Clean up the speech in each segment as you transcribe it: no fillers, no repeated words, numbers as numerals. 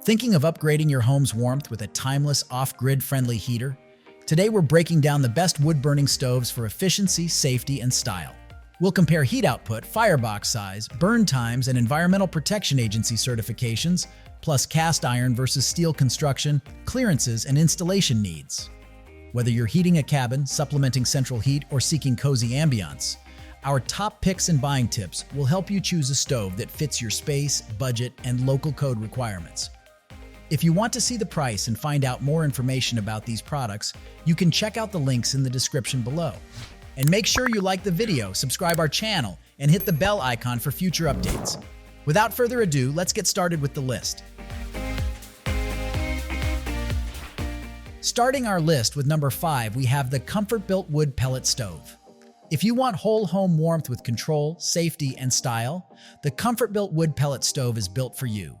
Thinking of upgrading your home's warmth with a timeless, off-grid friendly heater? Today we're breaking down the best wood-burning stoves for efficiency, safety, and style. We'll compare heat output, firebox size, burn times, and Environmental Protection Agency certifications, plus cast iron versus steel construction, clearances, and installation needs. Whether you're heating a cabin, supplementing central heat, or seeking cozy ambiance, our top picks and buying tips will help you choose a stove that fits your space, budget, and local code requirements. If you want to see the price and find out more information about these products, you can check out the links in the description below. And make sure you like the video, subscribe our channel, and hit the bell icon for future updates. Without further ado, let's get started with the list. Starting our list with number 5, we have the Comfortbilt Wood Pellet Stove. If you want whole home warmth with control, safety, and style, the Comfortbilt Wood Pellet Stove is built for you.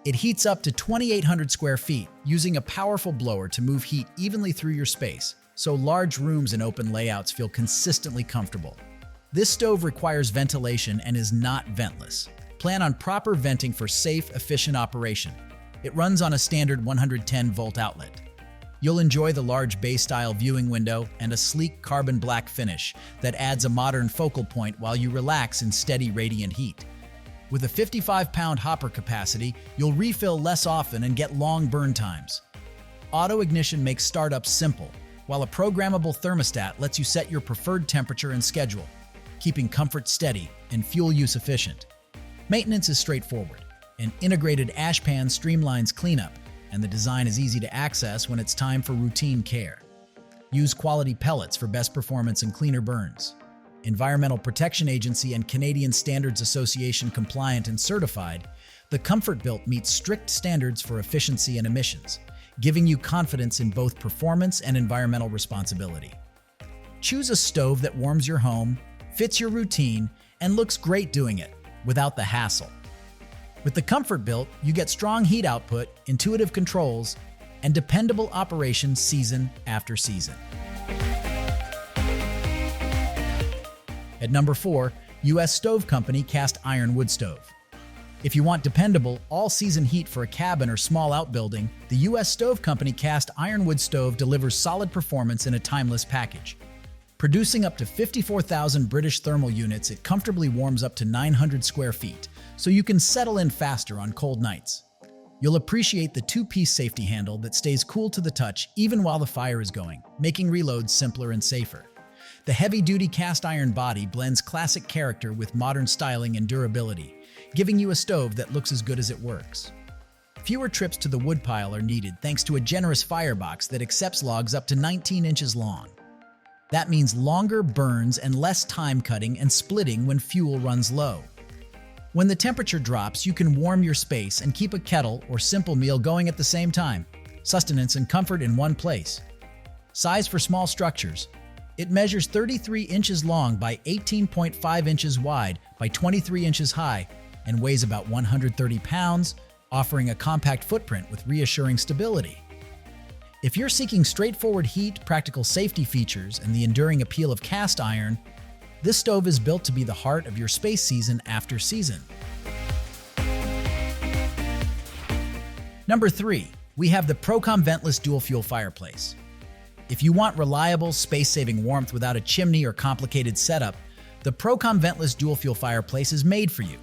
It heats up to 2,800 square feet using a powerful blower to move heat evenly through your space, so large rooms and open layouts feel consistently comfortable. This stove requires ventilation and is not ventless. Plan on proper venting for safe, efficient operation. It runs on a standard 110-volt outlet. You'll enjoy the large bay-style viewing window and a sleek carbon black finish that adds a modern focal point while you relax in steady, radiant heat. With a 55-pound hopper capacity, you'll refill less often and get long burn times. Auto ignition makes startup simple, while a programmable thermostat lets you set your preferred temperature and schedule, keeping comfort steady and fuel use efficient. Maintenance is straightforward. An integrated ash pan streamlines cleanup, and the design is easy to access when it's time for routine care. Use quality pellets for best performance and cleaner burns. Environmental Protection Agency and Canadian Standards Association compliant and certified, the Comfortbilt meets strict standards for efficiency and emissions, giving you confidence in both performance and environmental responsibility. Choose a stove that warms your home, fits your routine, and looks great doing it, without the hassle. With the Comfortbilt, you get strong heat output, intuitive controls, and dependable operation season after season. At number 4, U.S. Stove Company Cast Iron Wood Stove. If you want dependable, all-season heat for a cabin or small outbuilding, the U.S. Stove Company Cast Iron Wood Stove delivers solid performance in a timeless package. Producing up to 54,000 British thermal units, it comfortably warms up to 900 square feet, so you can settle in faster on cold nights. You'll appreciate the 2-piece safety handle that stays cool to the touch even while the fire is going, making reloads simpler and safer. The heavy-duty cast iron body blends classic character with modern styling and durability, giving you a stove that looks as good as it works. Fewer trips to the woodpile are needed thanks to a generous firebox that accepts logs up to 19 inches long. That means longer burns and less time cutting and splitting when fuel runs low. When the temperature drops, you can warm your space and keep a kettle or simple meal going at the same time. Sustenance and comfort in one place. Size for small structures. It measures 33 inches long by 18.5 inches wide by 23 inches high and weighs about 130 pounds, offering a compact footprint with reassuring stability. If you're seeking straightforward heat, practical safety features, and the enduring appeal of cast iron, this stove is built to be the heart of your space season after season. Number 3, we have the ProCom Ventless Dual Fuel Fireplace. If you want reliable, space-saving warmth without a chimney or complicated setup, the ProCom Ventless Dual Fuel Fireplace is made for you.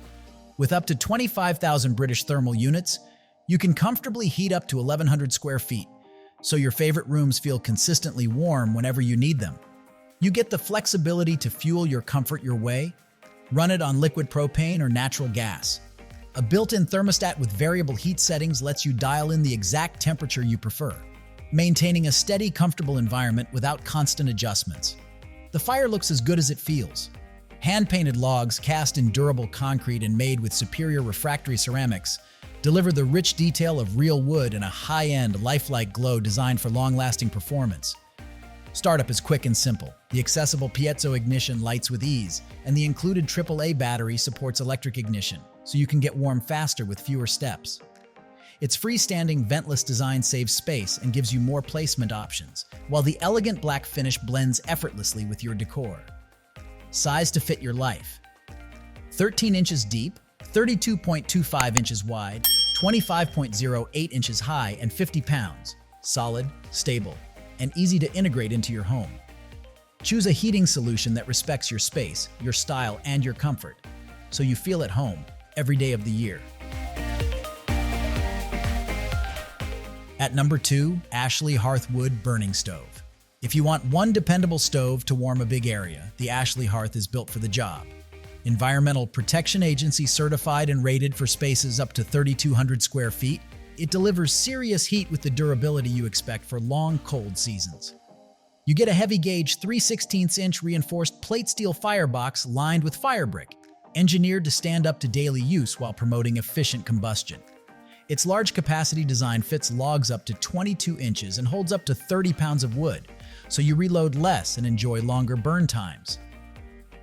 With up to 25,000 British thermal units, you can comfortably heat up to 1,100 square feet, so your favorite rooms feel consistently warm whenever you need them. You get the flexibility to fuel your comfort your way. Run it on liquid propane or natural gas. A built-in thermostat with variable heat settings lets you dial in the exact temperature you prefer, maintaining a steady, comfortable environment without constant adjustments. The fire looks as good as it feels. Hand-painted logs cast in durable concrete and made with superior refractory ceramics deliver the rich detail of real wood and a high-end, lifelike glow designed for long-lasting performance. Startup is quick and simple. The accessible piezo ignition lights with ease, and the included AAA battery supports electric ignition, so you can get warm faster with fewer steps. Its freestanding ventless design saves space and gives you more placement options, while the elegant black finish blends effortlessly with your decor. Size to fit your life. 13 inches deep, 32.25 inches wide, 25.08 inches high and 50 pounds, solid, stable, and easy to integrate into your home. Choose a heating solution that respects your space, your style, and your comfort, so you feel at home every day of the year. At number 2, Ashely Hearth Wood Burning Stove. If you want one dependable stove to warm a big area, the Ashely Hearth is built for the job. Environmental Protection Agency certified and rated for spaces up to 3,200 square feet, it delivers serious heat with the durability you expect for long, cold seasons. You get a heavy gauge 3/16-inch reinforced plate steel firebox lined with fire brick, engineered to stand up to daily use while promoting efficient combustion. Its large capacity design fits logs up to 22 inches and holds up to 30 pounds of wood, so you reload less and enjoy longer burn times.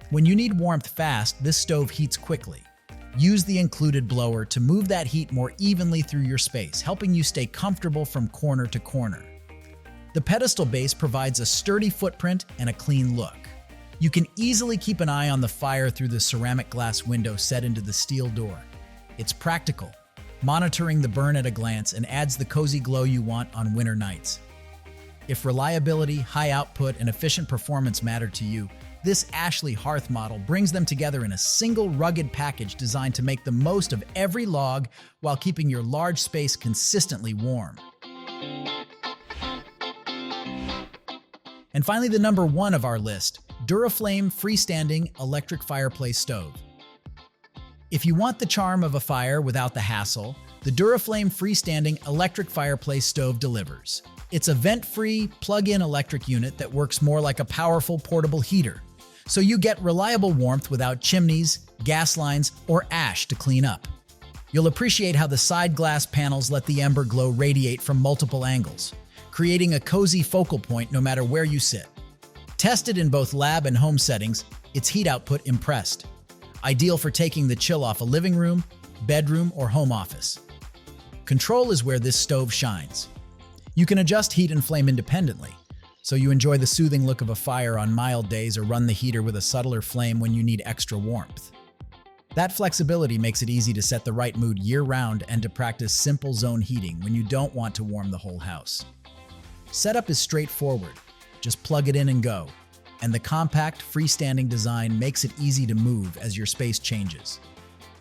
When you need warmth fast, this stove heats quickly. Use the included blower to move that heat more evenly through your space, helping you stay comfortable from corner to corner. The pedestal base provides a sturdy footprint and a clean look. You can easily keep an eye on the fire through the ceramic glass window set into the steel door. It's practical, monitoring the burn at a glance, and adds the cozy glow you want on winter nights. If reliability, high output, and efficient performance matter to you, this Ashely Hearth model brings them together in a single rugged package designed to make the most of every log while keeping your large space consistently warm. And finally, the number 1 of our list, Duraflame Freestanding Electric Fireplace Stove. If you want the charm of a fire without the hassle, the Duraflame Freestanding Electric Fireplace Stove delivers. It's a vent-free, plug-in electric unit that works more like a powerful portable heater, so you get reliable warmth without chimneys, gas lines, or ash to clean up. You'll appreciate how the side glass panels let the ember glow radiate from multiple angles, creating a cozy focal point no matter where you sit. Tested in both lab and home settings, its heat output impressed. Ideal for taking the chill off a living room, bedroom, or home office. Control is where this stove shines. You can adjust heat and flame independently, so you enjoy the soothing look of a fire on mild days or run the heater with a subtler flame when you need extra warmth. That flexibility makes it easy to set the right mood year-round and to practice simple zone heating when you don't want to warm the whole house. Setup is straightforward. Just plug it in and go. And the compact, freestanding design makes it easy to move as your space changes.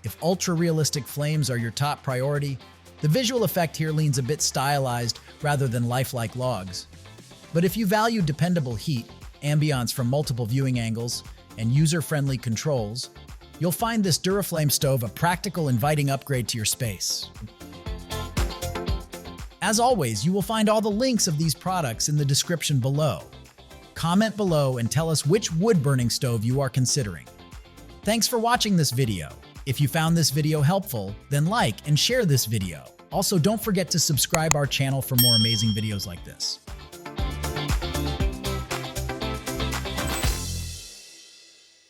If ultra-realistic flames are your top priority, the visual effect here leans a bit stylized rather than lifelike logs. But if you value dependable heat, ambiance from multiple viewing angles, and user-friendly controls, you'll find this Duraflame stove a practical, inviting upgrade to your space. As always, you will find all the links of these products in the description below. Comment below and tell us which wood-burning stove you are considering. Thanks for watching this video. If you found this video helpful, then like and share this video. Also, don't forget to subscribe our channel for more amazing videos like this.